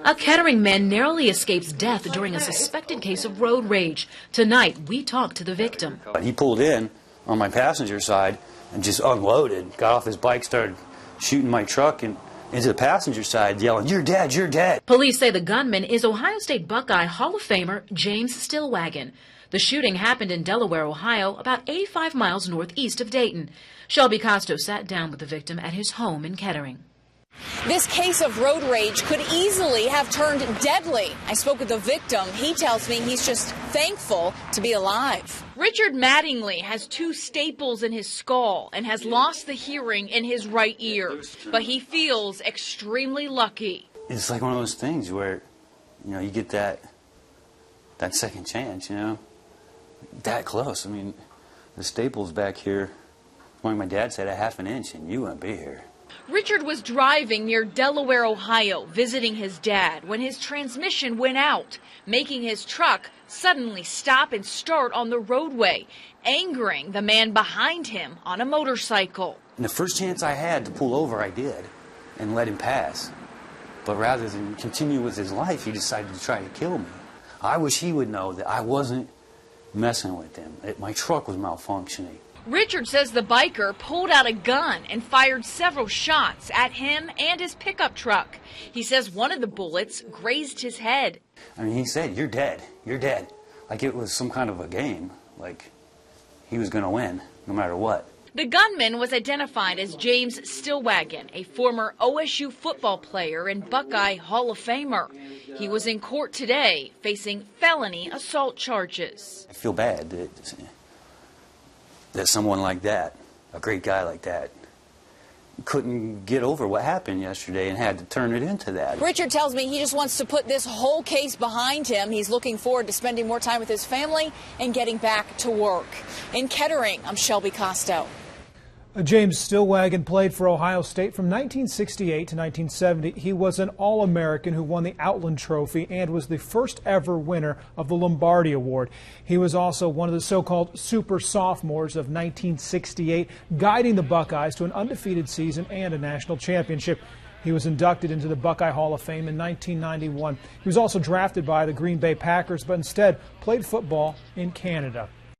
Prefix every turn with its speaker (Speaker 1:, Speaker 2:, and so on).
Speaker 1: A Kettering man narrowly escapes death during a suspected case of road rage. Tonight, we talked to the victim.
Speaker 2: He pulled in on my passenger side and just unloaded, got off his bike, started shooting my truck and into the passenger side, yelling, "You're dead, you're dead."
Speaker 1: Police say the gunman is Ohio State Buckeye Hall of Famer James Stillwagon. The shooting happened in Delaware, Ohio, about 85 miles northeast of Dayton. Shelby Kosto sat down with the victim at his home in Kettering.
Speaker 3: This case of road rage could easily have turned deadly. I spoke with the victim. He tells me he's just thankful to be alive.
Speaker 4: Richard Mattingly has 2 staples in his skull and has lost the hearing in his right ear, but he feels extremely lucky.
Speaker 2: It's like one of those things where, you get that second chance, that close. I mean, the staples back here, like my dad said, a half an inch and you wouldn't be here.
Speaker 4: Richard was driving near Delaware, Ohio, visiting his dad when his transmission went out, making his truck suddenly stop and start on the roadway, angering the man behind him on a motorcycle.
Speaker 2: And the first chance I had to pull over, I did, and let him pass. But rather than continue with his life, he decided to try to kill me. I wish he would know that I wasn't messing with him, that my truck was malfunctioning.
Speaker 4: Richard says the biker pulled out a gun and fired several shots at him and his pickup truck. He says one of the bullets grazed his head.
Speaker 2: I mean, he said, "You're dead, you're dead." Like it was some kind of a game, like he was going to win no matter what.
Speaker 4: The gunman was identified as James Stillwagon, a former OSU football player and Buckeye Hall of Famer. He was in court today facing felony assault charges.
Speaker 2: I feel bad that someone like that, a great guy like that, couldn't get over what happened yesterday and had to turn it into that.
Speaker 3: Richard tells me he just wants to put this whole case behind him. He's looking forward to spending more time with his family and getting back to work. In Kettering, I'm Shelby Kosto.
Speaker 5: James Stillwagon played for Ohio State from 1968 to 1970. He was an All-American who won the Outland Trophy and was the first ever winner of the Lombardi Award. He was also one of the so-called Super Sophomores of 1968, guiding the Buckeyes to an undefeated season and a national championship. He was inducted into the Buckeye Hall of Fame in 1991. He was also drafted by the Green Bay Packers, but instead played football in Canada.